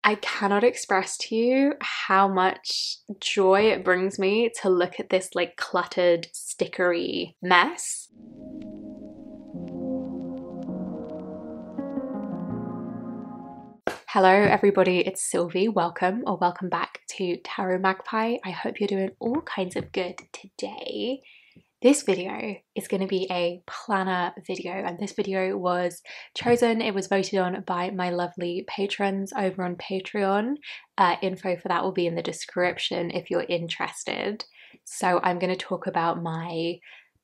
I cannot express to you how much joy it brings me to look at this like cluttered, stickery mess. Hello everybody, it's Sylvie. Welcome or welcome back to Tarot Magpie. I hope you're doing all kinds of good today. This video is going to be a planner video, and this video was chosen, it was voted on by my lovely patrons over on Patreon. Info for that will be in the description if you're interested. So I'm going to talk about my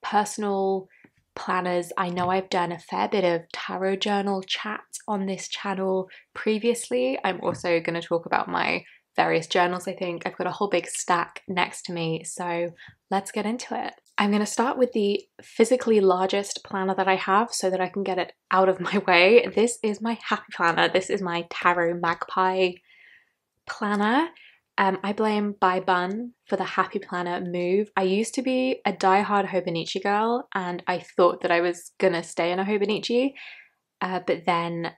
personal planners. I know I've done a fair bit of tarot journal chat on this channel previously. I'm also going to talk about my various journals. I think I've got a whole big stack next to me, so let's get into it. I'm going to start with the physically largest planner that I have so that I can get it out of my way. This is my happy planner. This is my Tarot Magpie planner. I blame Bai Bun for the happy planner move. I used to be a diehard Hobonichi girl and I thought that I was gonna stay in a Hobonichi, but then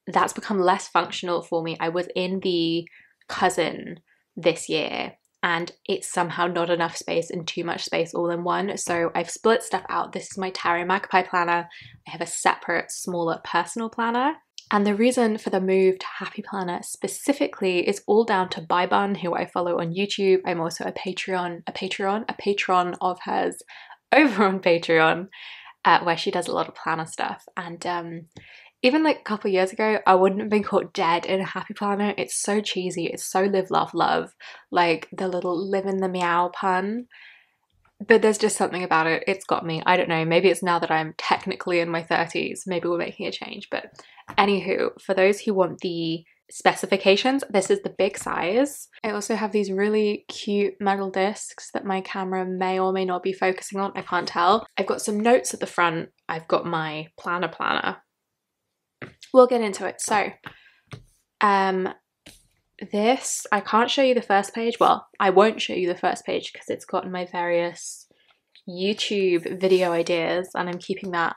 that's become less functional for me. I was in the cousin this year and it's somehow not enough space and too much space all in one, so I've split stuff out. This is my Tarot Magpie planner. I have a separate, smaller personal planner. And the reason for the move to Happy Planner specifically is all down to Bai Bun, who I follow on YouTube. I'm also a patron of hers over on Patreon, where she does a lot of planner stuff. And even like a couple of years ago, I wouldn't have been caught dead in a Happy Planner. It's so cheesy. It's so live, laugh, love. Like the little live in the meow pun. But there's just something about it. It's got me. I don't know. Maybe it's now that I'm technically in my 30s. Maybe we're making a change. But anywho, for those who want the specifications, this is the big size. I also have these really cute metal discs that my camera may or may not be focusing on. I can't tell. I've got some notes at the front. I've got my planner. We'll get into it. So, this, I can't show you the first page. Well, I won't show you the first page because it's got my various YouTube video ideas and I'm keeping that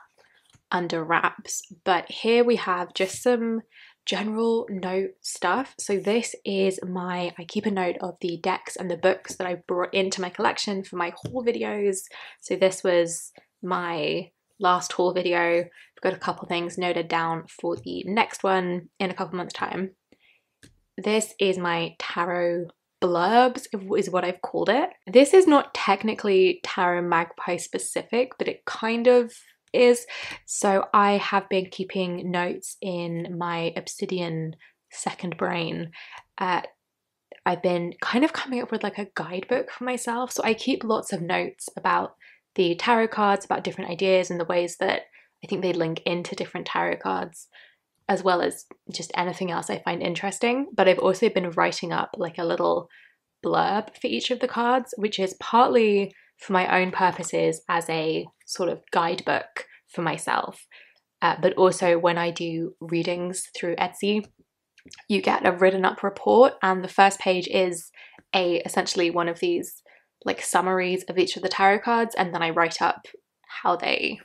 under wraps. But here we have just some general note stuff. So this is I keep a note of the decks and the books that I brought into my collection for my haul videos. So this was my last haul video. I've got a couple things noted down for the next one in a couple months' time. This is my tarot blurbs, is what I've called it. This is not technically Tarot Magpie specific, but it kind of is. So I have been keeping notes in my obsidian second brain. I've been kind of coming up with like a guidebook for myself. So I keep lots of notes about the tarot cards, about different ideas and the ways that I think they link into different tarot cards, as well as just anything else I find interesting. But I've also been writing up like a little blurb for each of the cards, which is partly for my own purposes as a sort of guidebook for myself. But also when I do readings through Etsy, you get a written up report and the first page is essentially one of these like summaries of each of the tarot cards, and then I write up how they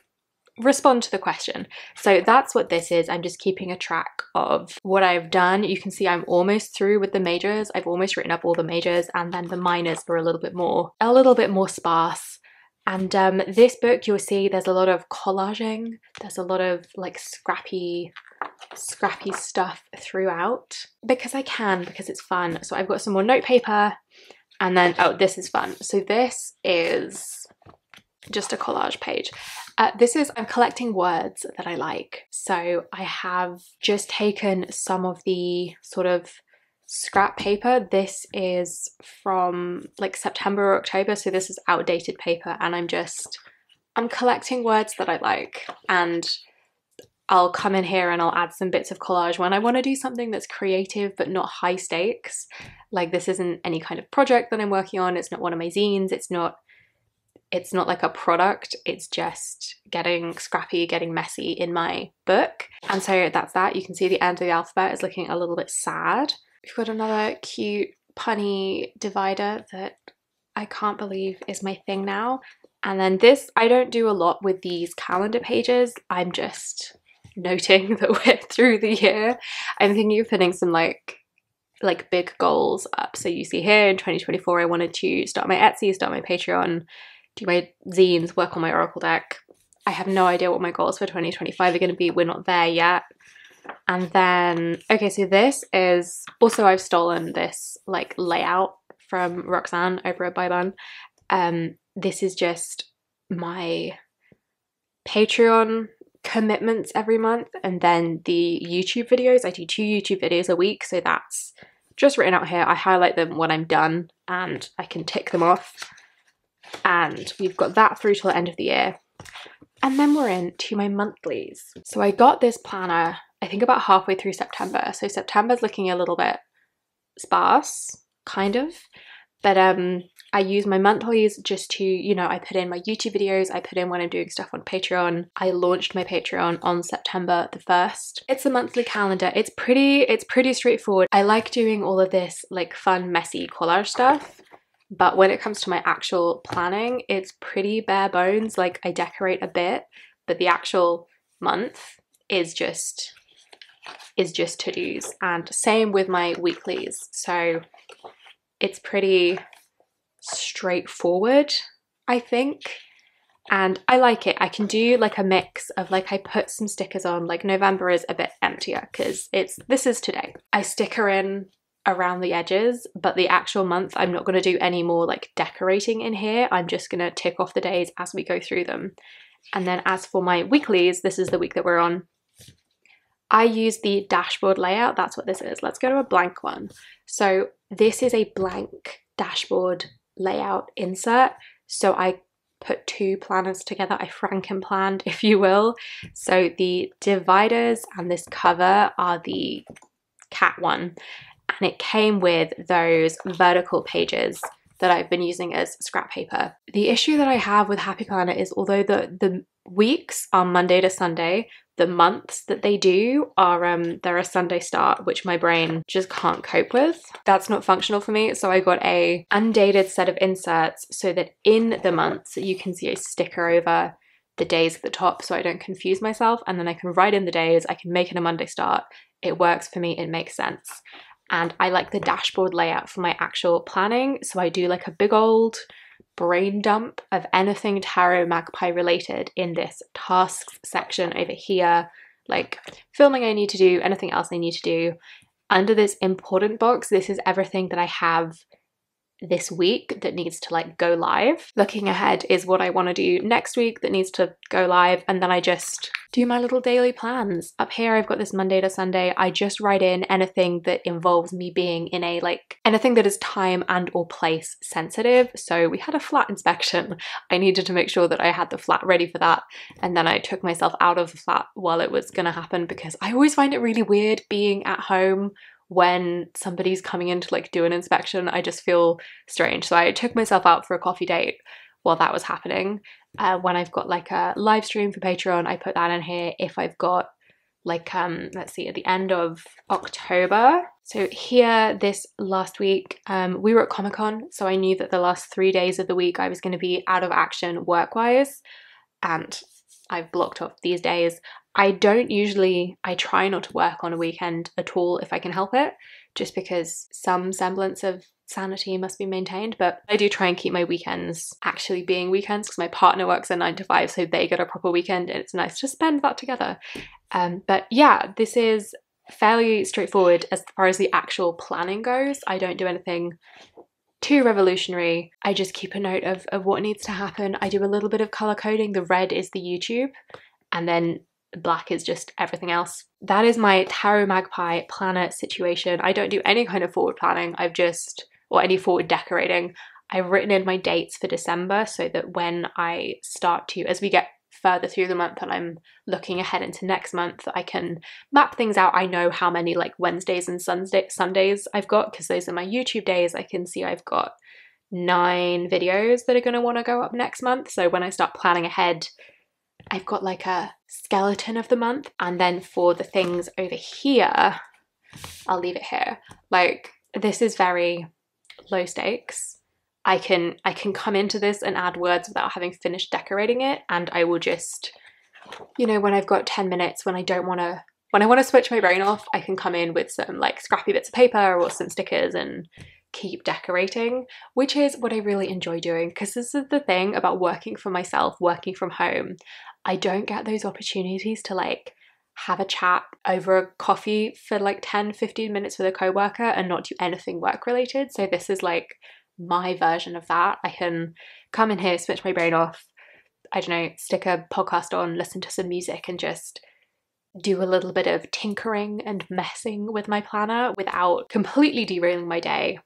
respond to the question. So that's what this is. I'm just keeping a track of what I've done. You can see I'm almost through with the majors. I've almost written up all the majors, and then the minors are a little bit more sparse. And this book, you'll see there's a lot of collaging. There's a lot of like scrappy stuff throughout because it's fun. So I've got some more note paper, and then oh, this is fun. So this is just a collage page. I'm collecting words that I like. So I have just taken some of the sort of scrap paper. This is from like September or October, so this is outdated paper, and I'm collecting words that I like, and I'll come in here and I'll add some bits of collage when I want to do something that's creative but not high stakes. Like this isn't any kind of project that I'm working on. It's not one of my zines. It's not like a product. It's just getting scrappy, getting messy in my book. And so that's that. You can see the end of the alphabet is looking a little bit sad. We've got another cute punny divider that I can't believe is my thing now. And then this, I don't do a lot with these calendar pages. I'm just noting that we're through the year. I'm thinking of putting some like like big goals up. So you see here in 2024, I wanted to start my Etsy, start my Patreon, do my zines, work on my Oracle deck. I have no idea what my goals for 2025 are going to be. We're not there yet. And then, okay, so this is also, I've stolen this like layout from Roxanne over at Bybun. This is just my Patreon commitments every month, and then the YouTube videos. I do 2 YouTube videos a week, so that's just written out here. I highlight them when I'm done and I can tick them off. And we've got that through till the end of the year. And then we're into my monthlies. So I got this planner, I think about halfway through September. So September's looking a little bit sparse, kind of. But I use my monthlies just to, you know, I put in my YouTube videos, I put in when I'm doing stuff on Patreon. I launched my Patreon on September the 1st. It's a monthly calendar. It's pretty straightforward. I like doing all of this like fun, messy collage stuff. But when it comes to my actual planning, it's pretty bare bones. Like I decorate a bit, but the actual month is just to-dos. And same with my weeklies. So it's pretty straightforward, I think. And I like it. I can do like a mix of like, I put some stickers on, like November is a bit emptier because this is today. I sticker in around the edges, but the actual month I'm not going to do any more like decorating in here. I'm just going to tick off the days as we go through them. And then as for my weeklies, this is the week that we're on. I use the dashboard layout. That's what this is. Let's go to a blank one. So this is a blank dashboard layout insert. So I put 2 planners together. I frankenplanned, if you will. So the dividers and this cover are the cat one. And it came with those vertical pages that I've been using as scrap paper. The issue that I have with Happy Planner is although the weeks are Monday to Sunday, the months that they do are they're a Sunday start, which my brain just can't cope with. That's not functional for me. So I got a undated set of inserts so that in the months you can see a sticker over the days at the top so I don't confuse myself, and then I can write in the days, I can make it a Monday start. It works for me, it makes sense. And I like the dashboard layout for my actual planning. So I do like a big old brain dump of anything tarot Magpie related in this tasks section over here, like filming I need to do, anything else I need to do. Under this important box, this is everything that I have this week that needs to like go live. Looking ahead is what I want to do next week that needs to go live, and then I just do my little daily plans. Up here I've got this Monday to Sunday. I just write in anything that involves me being in a like anything that is time and or place sensitive. So we had a flat inspection. I needed to make sure that I had the flat ready for that, and then I took myself out of the flat while it was gonna happen because I always find it really weird being at home when somebody's coming in to like do an inspection. I just feel strange. So I took myself out for a coffee date while that was happening. When I've got like a live stream for Patreon, I put that in here. If I've got like, let's see, at the end of October. So here, this last week, we were at Comic-Con. So I knew that the last 3 days of the week I was going to be out of action work-wise. And I've blocked off these days. I try not to work on a weekend at all if I can help it, just because some semblance of sanity must be maintained. But I do try and keep my weekends actually being weekends because my partner works a 9 to 5, so they get a proper weekend and it's nice to spend that together. But yeah, this is fairly straightforward as far as the actual planning goes. I don't do anything too revolutionary. I just keep a note of what needs to happen. I do a little bit of color coding. The red is the YouTube, and then black is just everything else. That is my Tarot Magpie planner situation. I don't do any kind of forward planning. Or any forward decorating. I've written in my dates for December so that when I start to, as we get further through the month and I'm looking ahead into next month, I can map things out. I know how many like Wednesdays and Sundays I've got because those are my YouTube days. I can see I've got 9 videos that are going to want to go up next month. So when I start planning ahead, I've got like a skeleton of the month. And then for the things over here, I'll leave it here. Like this is very low stakes. I can come into this and add words without having finished decorating it, and I will just, you know, when I've got 10 minutes, when I don't want to when I want to switch my brain off, I can come in with some like scrappy bits of paper or some stickers and keep decorating, which is what I really enjoy doing, because this is the thing about working for myself, working from home. I don't get those opportunities to like have a chat over a coffee for like 10-15 minutes with a coworker and not do anything work related. So this is like my version of that. I can come in here, switch my brain off, I don't know, stick a podcast on, listen to some music and just do a little bit of tinkering and messing with my planner without completely derailing my day.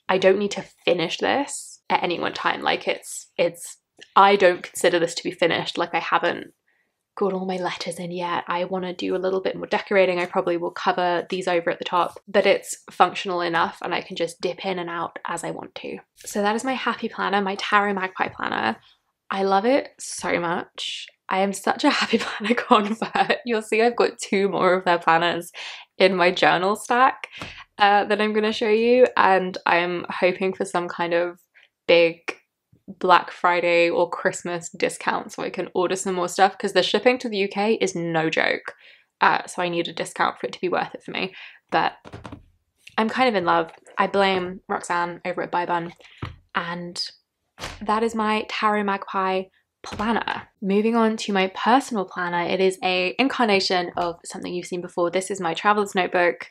I don't need to finish this at any one time. Like it's I don't consider this to be finished. Like I haven't got all my letters in yet. I want to do a little bit more decorating. I probably will cover these over at the top, but it's functional enough and I can just dip in and out as I want to. So that is my happy planner, my Tarot Magpie planner. I love it so much. I am such a happy planner convert. You'll see I've got 2 more of their planners in my journal stack that I'm going to show you, and I'm hoping for some kind of big Black Friday or Christmas discount so I can order some more stuff, because the shipping to the UK is no joke, so I need a discount for it to be worth it for me. But I'm kind of in love. I blame Roxanne over at Buy Bun, and that is my Tarot Magpie planner. Moving on to my personal planner, it is a incarnation of something you've seen before. This is my traveler's notebook.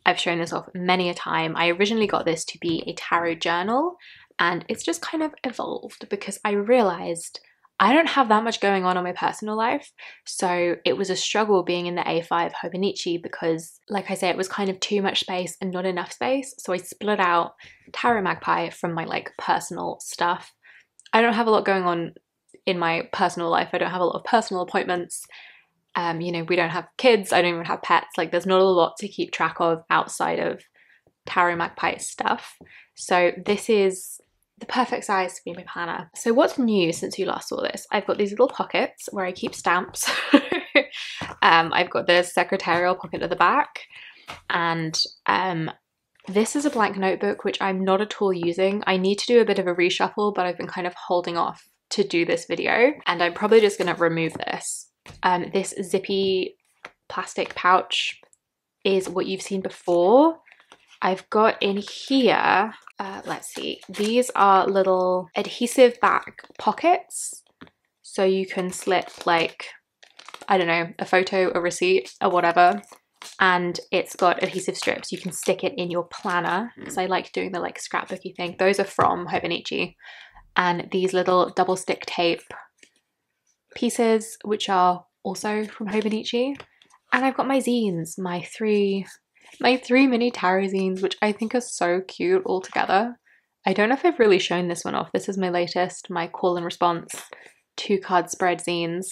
I've shown this off many a time. I originally got this to be a tarot journal, and it's just kind of evolved because I realized I don't have that much going on in my personal life. So it was a struggle being in the A5 Hobonichi because, like I say, it was kind of too much space and not enough space. So I split out Tarot Magpie from my like personal stuff. I don't have a lot going on in my personal life. I don't have a lot of personal appointments. You know, we don't have kids. I don't even have pets. Like there's not a lot to keep track of outside of Tarot Magpie stuff. So this is the perfect size to be my planner. So what's new since you last saw this? I've got these little pockets where I keep stamps. I've got the secretarial pocket at the back, and this is a blank notebook which I'm not at all using. I need to do a bit of a reshuffle, but I've been kind of holding off to do this video, and I'm probably just going to remove this. This zippy plastic pouch is what you've seen before. I've got in here, let's see, these are little adhesive back pockets. So you can slip like, I don't know, a photo, a receipt or whatever. And it's got adhesive strips. You can stick it in your planner, because I like doing the like scrapbooky thing. Those are from Hobonichi. And these little double stick tape pieces, which are also from Hobonichi. And I've got my zines, my three mini tarot zines, which I think are so cute all together. I don't know if I've really shown this one off. This is my latest, my call and response 2-card spread zines.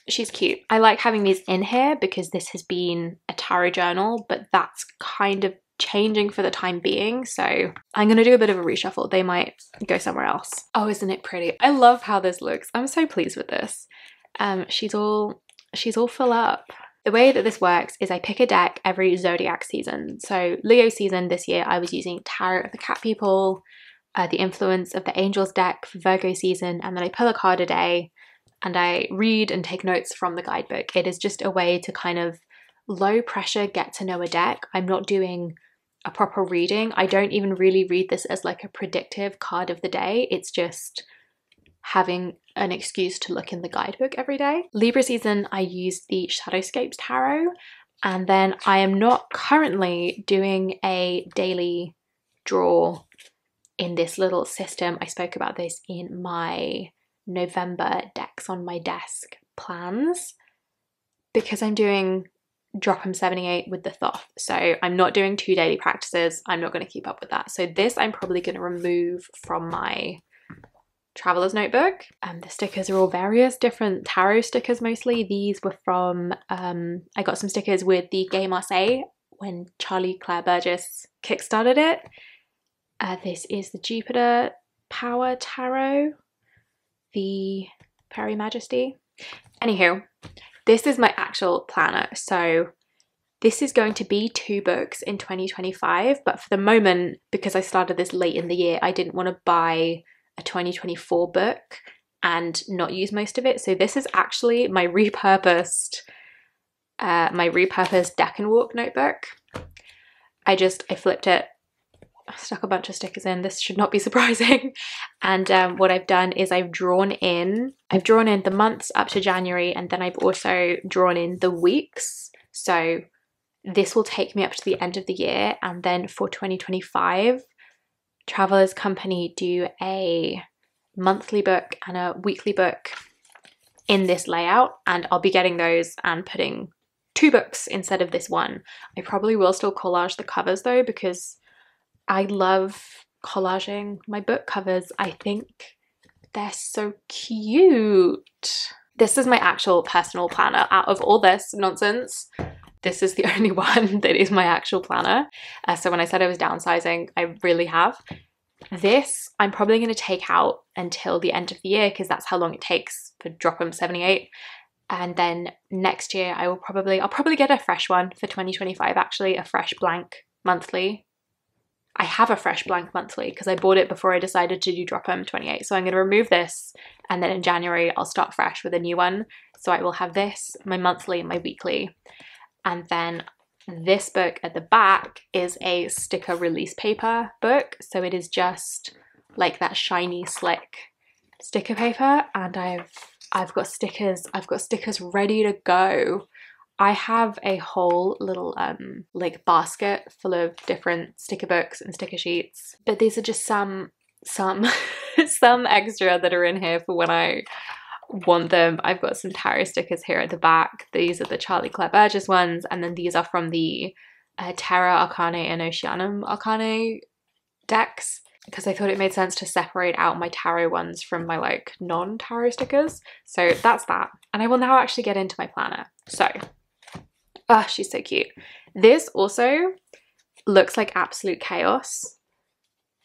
She's cute. I like having these in here because this has been a tarot journal, but that's kind of changing for the time being, so I'm gonna do a bit of a reshuffle. They might go somewhere else. Oh, isn't it pretty? I love how this looks. I'm so pleased with this. She's all full up. The way that this works is I pick a deck every zodiac season. So Leo season this year I was using Tarot of the Cat People, the Influence of the Angels deck for Virgo season, and then I pull a card a day and I read and take notes from the guidebook. It is just a way to kind of low pressure get to know a deck. I'm not doing a proper reading. I don't even really read this as like a predictive card of the day. It's just having an excuse to look in the guidebook every day. Libra season, I use the Shadowscapes Tarot, and then I am not currently doing a daily draw in this little system. I spoke about this in my November decks on my desk plans, because I'm doing Drop 'em 78 with the Thoth. So I'm not doing 2 daily practices. I'm not going to keep up with that. So this I'm probably going to remove from my traveler's notebook. The stickers are all various different tarot stickers mostly. These were from, I got some stickers with the Gay Marseille when Charlie Claire Burgess kickstarted it. This is the Jupiter Power Tarot, the Peri Majesty. Anywho, this is my actual planner. So this is going to be 2 books in 2025, but for the moment, because I started this late in the year, I didn't want to buy a 2024 book and not use most of it. So this is actually my repurposed Deck and Walk notebook. I flipped it, I stuck a bunch of stickers in. This should not be surprising. And what I've done is I've drawn in the months up to January, and then I've also drawn in the weeks. So this will take me up to the end of the year. And then for 2025, Travelers Company do a monthly book and a weekly book in this layout, and I'll be getting those and putting 2 books instead of this one. I probably will still collage the covers though, because I love collaging my book covers. I think they're so cute. This is my actual personal planner. Out of all this nonsense, this is the only one that is my actual planner. So when I said I was downsizing, I really have. This I'm probably going to take out until the end of the year, because that's how long it takes for Drop'em 78. And then next year I'll probably get a fresh one for 2025, actually, a fresh blank monthly. I have a fresh blank monthly because I bought it before I decided to do Drop'em 28. So I'm going to remove this, and then in January I'll start fresh with a new one. So I will have this, my monthly and my weekly. And then this book at the back is a sticker release paper book. So it is just like that shiny, slick sticker paper, and I've got stickers ready to go. I have a whole little like basket full of different sticker books and sticker sheets, but these are just some extra that are in here for when I want them. I've got some tarot stickers here at the back. These are the Charlie Claire Burgess ones, and then these are from the Terra Arcane and Oceanum Arcane decks, because I thought it made sense to separate out my tarot ones from my like non-tarot stickers. So that's that. And I will now actually get into my planner. So, oh, she's so cute. This also looks like absolute chaos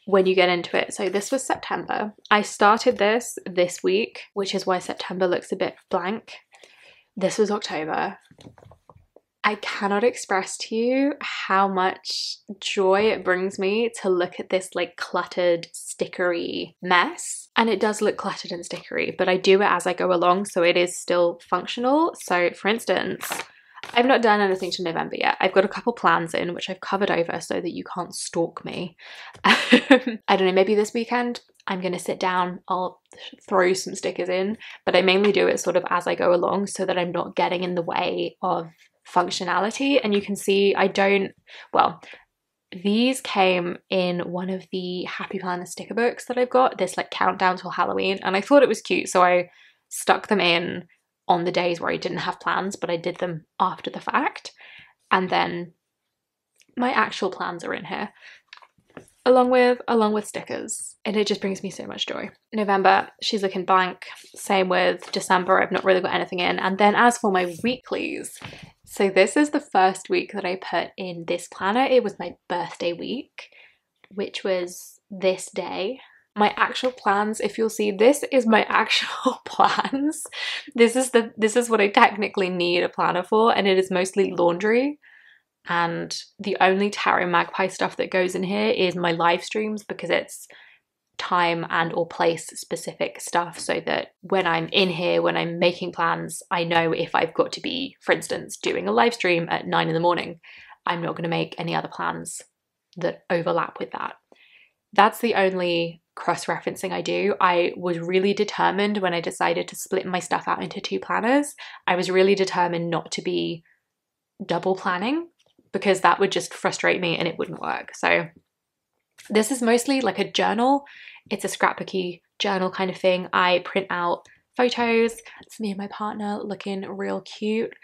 when you get into it. So this was September. I started this week, which is why September looks a bit blank. This was October. I cannot express to you how much joy it brings me to look at this like cluttered, stickery mess. And it does look cluttered and stickery, but I do it as I go along, so it is still functional. So for instance, I've not done anything to November yet. I've got a couple plans in, which I've covered over so that you can't stalk me. I don't know, maybe this weekend I'm going to sit down, I'll throw some stickers in, but I mainly do it sort of as I go along so that I'm not getting in the way of functionality. And you can see these came in one of the Happy Planner sticker books that I've got, this like countdown till Halloween, and I thought it was cute, so I stuck them in on the days where I didn't have plans, but I did them after the fact. And then my actual plans are in here along with stickers, and it just brings me so much joy. November, she's looking blank. Same with December, I've not really got anything in. And then as for my weeklies, so this is the first week that I put in this planner. It was my birthday week, which was this day. My actual plans, if you'll see, this is my actual plans. This is what I technically need a planner for, and it is mostly laundry. And the only Tarot Magpie stuff that goes in here is my live streams, because it's time and or place specific stuff, so that when I'm in here, when I'm making plans, I know if I've got to be, for instance, doing a live stream at 9 in the morning, I'm not going to make any other plans that overlap with that. That's the only cross-referencing I do. I was really determined when I decided to split my stuff out into 2 planners. I was really determined not to be double planning, because that would just frustrate me and it wouldn't work. So this is mostly like a journal. It's a scrapbooky journal kind of thing. I print out photos. It's me and my partner looking real cute.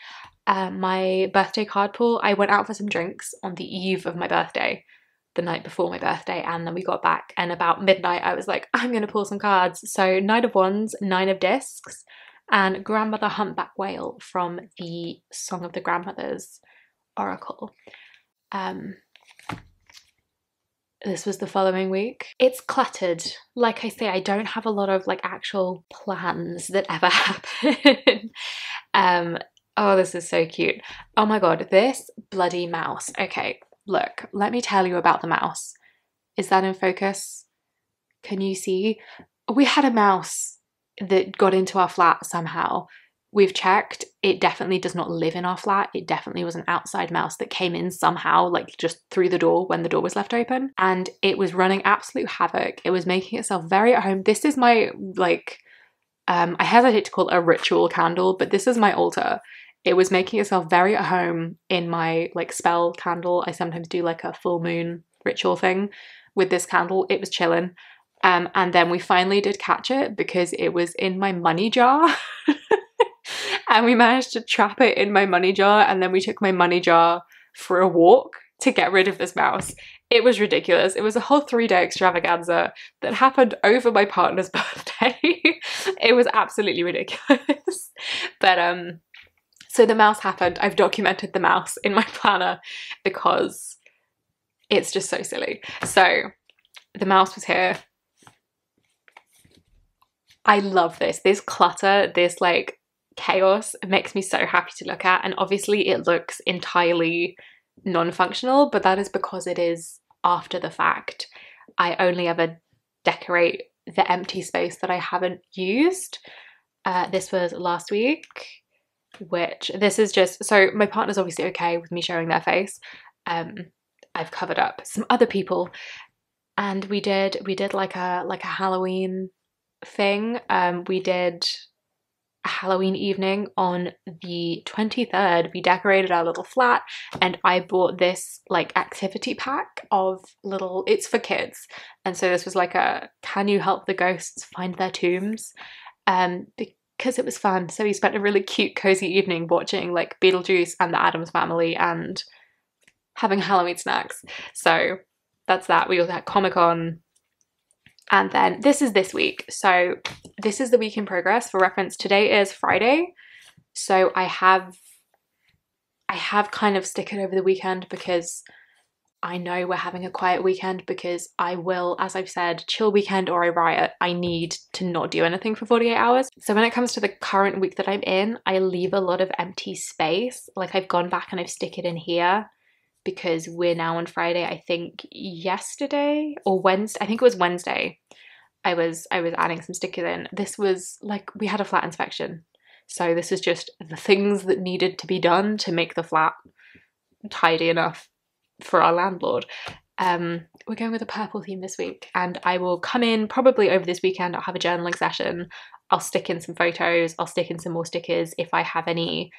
My birthday card pull, I went out for some drinks on the eve of my birthday, the night before my birthday, and then we got back, and about midnight I was like, I'm gonna pull some cards. So 9 of Wands, 9 of Discs, and Grandmother Humpback Whale from the Song of the Grandmothers Oracle. This was the following week. It's cluttered. Like I say, I don't have a lot of like actual plans that ever happen. Oh, this is so cute. Oh my god, this bloody mouse. Okay, look, let me tell you about the mouse. Is that in focus? Can you see? We had a mouse that got into our flat somehow. We've checked, it definitely does not live in our flat. It definitely was an outside mouse that came in somehow, like just through the door when the door was left open. And it was running absolute havoc. It was making itself very at home. This is my, like, I hesitate to call it a ritual candle, but this is my altar. It was making itself very at home in my, like, spell candle. I sometimes do like a full moon ritual thing with this candle. It was chilling. And then we finally did catch it because it was in my money jar. And we managed to trap it in my money jar, and then we took my money jar for a walk to get rid of this mouse. It was ridiculous. It was a whole 3-day extravaganza that happened over my partner's birthday. It was absolutely ridiculous. But so the mouse happened. I've documented the mouse in my planner because it's just so silly. So the mouse was here. I love this. This clutter, this like chaos, it makes me so happy to look at. And obviously it looks entirely non-functional, but that is because it is after the fact. I only ever decorate the empty space that I haven't used. This was last week, which this is just, so my partner's obviously okay with me showing their face. I've covered up some other people, and we did like a Halloween thing. We did a Halloween evening on the 23rd. We decorated our little flat, and I bought this like activity pack of little, it's for kids, and so this was like a can you help the ghosts find their tombs, because it was fun. So we spent a really cute cozy evening watching like Beetlejuice and the Addams Family and having Halloween snacks. So that's that. We also had Comic-Con. And then this is this week. So this is the week in progress. For reference, today is Friday. So I have kind of stick it over the weekend because I know we're having a quiet weekend, because I will, as I've said, chill weekend or I riot. I need to not do anything for 48 hours. So when it comes to the current week that I'm in, I leave a lot of empty space. Like I've gone back and I've stick it in here, because we're now on Friday. I think yesterday or Wednesday, I think it was Wednesday, I was adding some stickers in. This was like, we had a flat inspection. So this is just the things that needed to be done to make the flat tidy enough for our landlord. We're going with a purple theme this week, and I will come in probably over this weekend. I'll have a journaling session. I'll stick in some photos. I'll stick in some more stickers if I have any,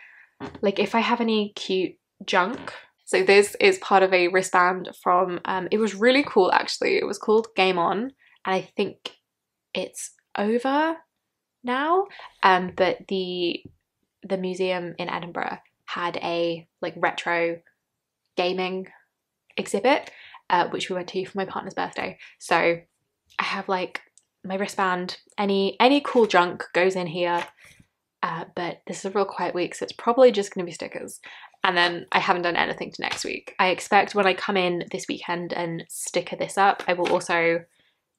like if I have any cute junk. So this is part of a wristband from, it was really cool actually. It was called Game On, and I think it's over now. But the museum in Edinburgh had a like retro gaming exhibit, which we went to for my partner's birthday. So I have like my wristband, any cool junk goes in here. But this is a real quiet week, so it's probably just going to be stickers. And then I haven't done anything to next week. I expect when I come in this weekend and sticker this up, I will also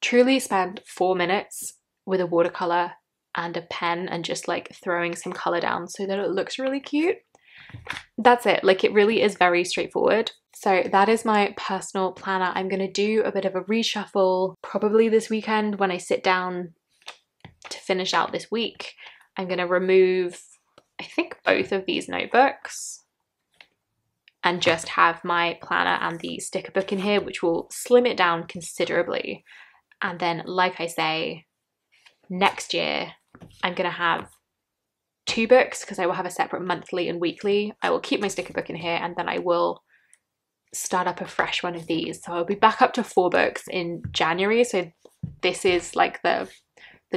truly spend 4 minutes with a watercolor and a pen and just like throwing some color down so that it looks really cute. That's it. Like it really is very straightforward. So that is my personal planner. I'm going to do a bit of a reshuffle probably this weekend when I sit down to finish out this week. I'm going to remove, I think, both of these notebooks and just have my planner and the sticker book in here, which will slim it down considerably. And then, like I say, next year I'm going to have 2 books, because I will have a separate monthly and weekly. I will keep my sticker book in here, and then I will start up a fresh one of these. So I'll be back up to 4 books in January. So this is like the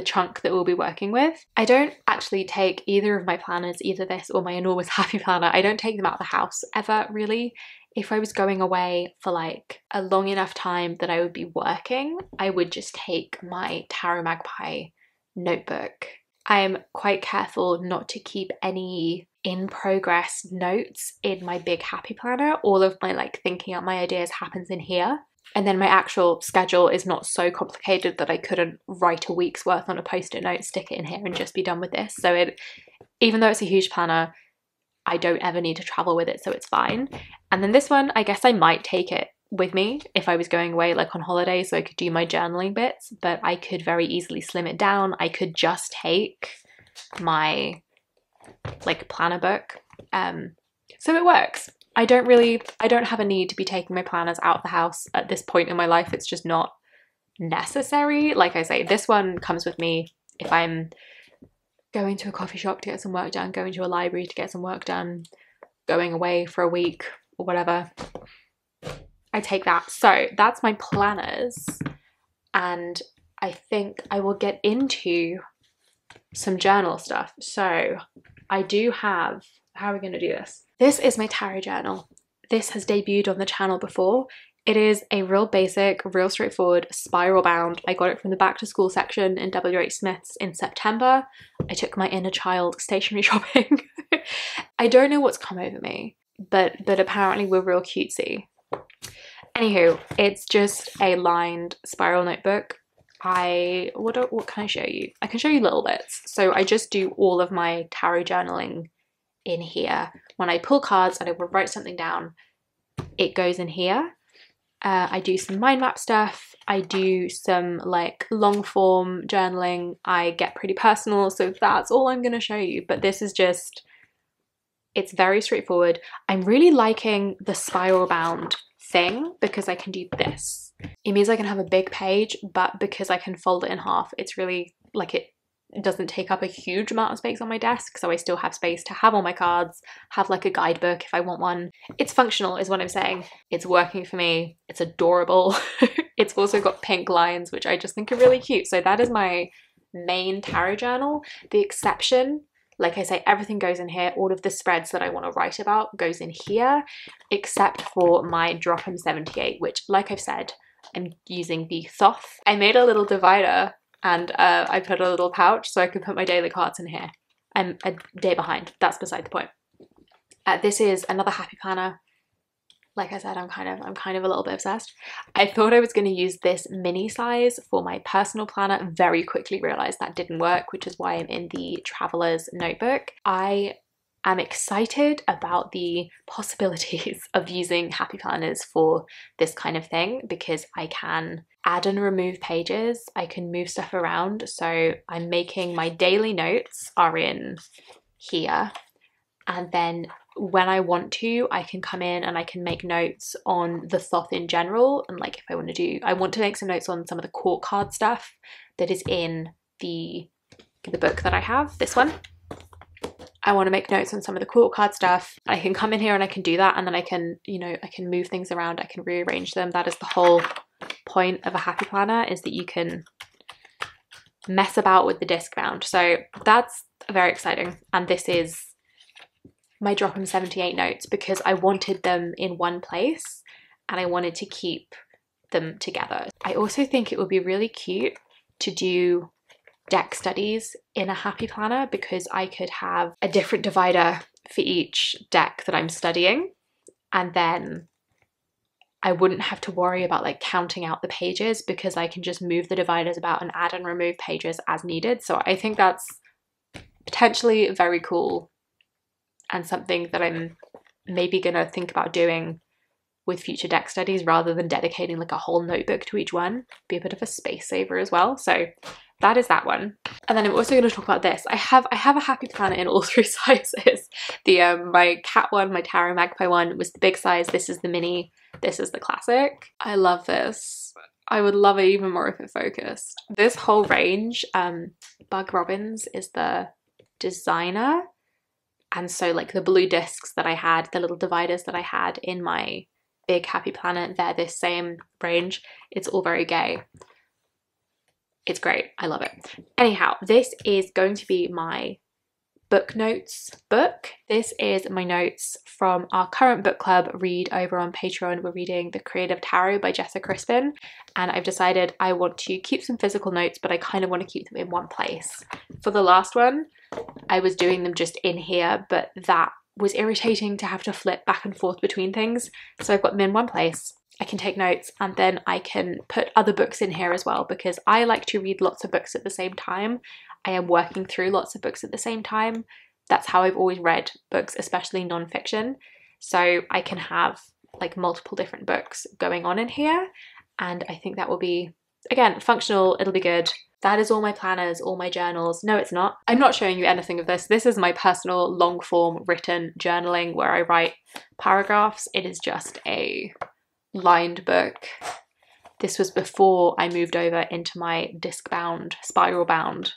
chunk that we'll be working with. I don't actually take either of my planners, either this or my enormous happy planner, I don't take them out of the house ever, really. If I was going away for like a long enough time that I would be working, I would just take my Tarot Magpie notebook. I am quite careful not to keep any in progress notes in my big happy planner. All of my like thinking out my ideas happens in here. And then my actual schedule is not so complicated that I couldn't write a week's worth on a post-it note, stick it in here and just be done with this. So even though it's a huge planner, I don't ever need to travel with it, so it's fine. And then this one, I guess I might take it with me if I was going away like on holiday, so I could do my journaling bits, but I could very easily slim it down. I could just take my like planner book. So it works. I don't have a need to be taking my planners out of the house at this point in my life. It's just not necessary. Like I say, this one comes with me if I'm going to a coffee shop to get some work done, going to a library to get some work done, going away for a week or whatever. I take that. So that's my planners, and I think I will get into some journal stuff. So I do have, how are we going to do this? This is my tarot journal. This has debuted on the channel before. It is a real basic, real straightforward, spiral bound. I got it from the back to school section in WH Smith's in September. I took my inner child stationery shopping. I don't know what's come over me, but apparently we're real cutesy. Anywho, it's just a lined spiral notebook. What can I show you? I can show you little bits. So I just do all of my tarot journaling in here. When I pull cards and I will write something down, it goes in here. I do some mind map stuff. I do some like long form journaling. I get pretty personal, so that's all I'm going to show you. But this is just, it's very straightforward. I'm really liking the spiral bound thing because I can do this. It means I can have a big page, but because I can fold it in half, it's really like it doesn't take up a huge amount of space on my desk, so I still have space to have all my cards, have like a guidebook if I want one. It's functional is what I'm saying. It's working for me. It's adorable. It's also got pink lines, which I just think are really cute. So that is my main tarot journal. The exception, like I say, everything goes in here. All of the spreads that I want to write about goes in here, except for my Drop 78, which, like I've said, I'm using the Thoth. I made a little divider and I put a little pouch so I could put my daily cards in here. I'm a day behind, that's beside the point. This is another happy planner. Like I said, I'm kind of a little bit obsessed. I thought I was going to use this mini size for my personal planner, very quickly realized that didn't work, which is why I'm in the Traveler's Notebook. I am excited about the possibilities of using happy planners for this kind of thing because I can add and remove pages, I can move stuff around. So I'm making my daily notes are in here, and then when I want to, I can come in and I can make notes on the Thoth in general. And like if I want to make some notes on some of the court card stuff that is in the book that I have, this one. I want to make notes on some of the court card stuff. I can come in here and I can do that, and then I can, I can move things around, I can rearrange them. That is the whole point of a happy planner, is that you can mess about with the disc bound. So that's very exciting. And this is my Drop 78 notes because I wanted them in one place and I wanted to keep them together. I also think it would be really cute to do deck studies in a happy planner because I could have a different divider for each deck that I'm studying, and then I wouldn't have to worry about like counting out the pages because I can just move the dividers about and add and remove pages as needed. So I think that's potentially very cool and something that I'm maybe gonna think about doing with future deck studies rather than dedicating like a whole notebook to each one. Be a bit of a space saver as well. So that is that one. And then I'm also going to talk about this. I have a happy planner in all three sizes. My cat one, my Tarot Magpie one was the big size. This is the mini. This is the classic. I love this. I would love it even more if it focused. This whole range, Bug Robbins is the designer. And so like the blue discs that I had, the little dividers that I had in my big happy planner, they're this same range. It's all very gay. It's great. I love it. Anyhow, this is going to be my book notes book. This is my notes from our current book club read over on Patreon. We're reading The Creative Tarot by Jessa Crispin, and I've decided I want to keep some physical notes, but I kind of want to keep them in one place. For the last one, I was doing them just in here, but that was irritating to have to flip back and forth between things. So I've got them in one place. I can take notes, and then I can put other books in here as well because I like to read lots of books at the same time. I am working through lots of books at the same time. That's how I've always read books, especially non-fiction. So I can have like multiple different books going on in here, and I think that will be, again, functional. It'll be good. That is all my planners, all my journals. No, it's not. I'm not showing you anything of this. This is my personal long form written journaling where I write paragraphs. It is just a lined book. This was before I moved over into my disc bound, spiral bound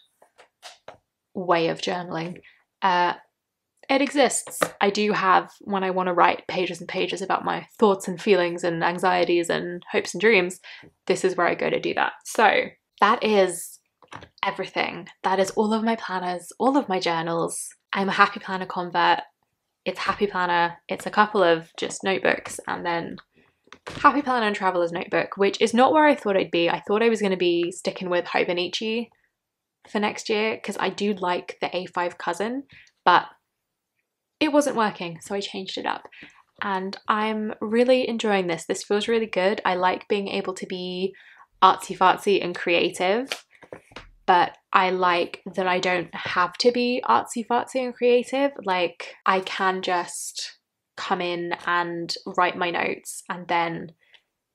way of journaling. It exists. I do have, when I want to write pages and pages about my thoughts and feelings and anxieties and hopes and dreams, this is where I go to do that. So that is everything. That is all of my planners, all of my journals. I'm a Happy Planner convert. It's Happy Planner. It's a couple of just notebooks, and then Happy Planner and Traveler's Notebook, which is not where I thought I'd be. I thought I was going to be sticking with Hobonichi for next year because I do like the A5 cousin, but it wasn't working, so I changed it up. And I'm really enjoying this. This feels really good. I like being able to be artsy-fartsy and creative, but I like that I don't have to be artsy-fartsy and creative. Like, I can just come in and write my notes and then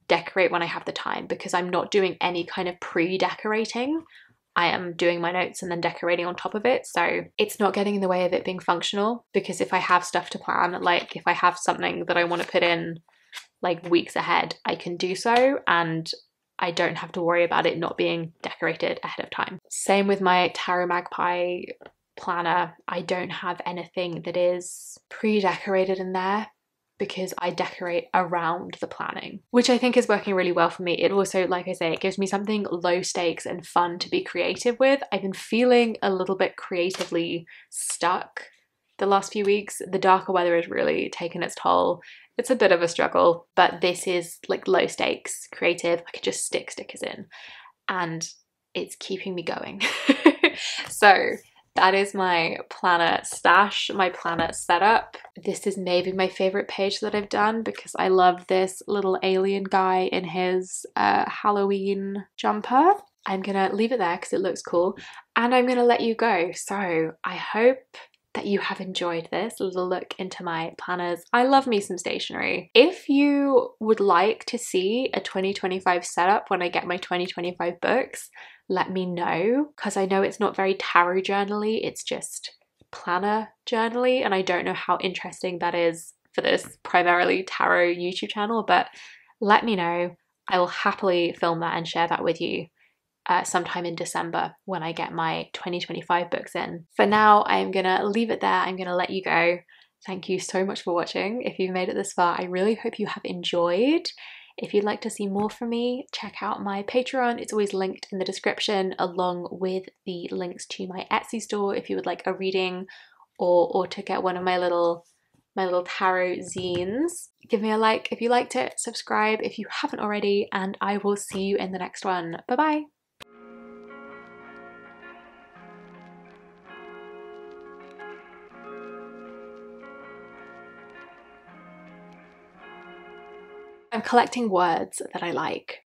decorate when I have the time, because I'm not doing any kind of pre-decorating. I am doing my notes and then decorating on top of it, so it's not getting in the way of it being functional, because if I have stuff to plan, like if I have something that I want to put in like weeks ahead, I can do so, and I don't have to worry about it not being decorated ahead of time. Same with my Tarot Magpie planner. I don't have anything that is pre-decorated in there because I decorate around the planning, which I think is working really well for me. It also, like I say, it gives me something low stakes and fun to be creative with. I've been feeling a little bit creatively stuck the last few weeks. The darker weather has really taken its toll. It's a bit of a struggle, but this is like low stakes creative. I could just stick stickers in and it's keeping me going. So that is my planner stash, my planner setup. This is maybe my favorite page that I've done because I love this little alien guy in his Halloween jumper. I'm gonna leave it there because it looks cool, and I'm gonna let you go. So I hope that you have enjoyed this little look into my planners. I love me some stationery. If you would like to see a 2025 setup when I get my 2025 books, let me know, because I know it's not very tarot journally, it's just planner journally, and I don't know how interesting that is for this primarily tarot YouTube channel, but let me know. I will happily film that and share that with you sometime in December when I get my 2025 books in. For now, I'm gonna leave it there. I'm gonna let you go. Thank you so much for watching. If you've made it this far, I really hope you have enjoyed. If you'd like to see more from me, check out my Patreon. It's always linked in the description, along with the links to my Etsy store if you would like a reading or to get one of my little tarot zines. Give me a like if you liked it, subscribe if you haven't already, and I will see you in the next one. Bye bye! I'm collecting words that I like.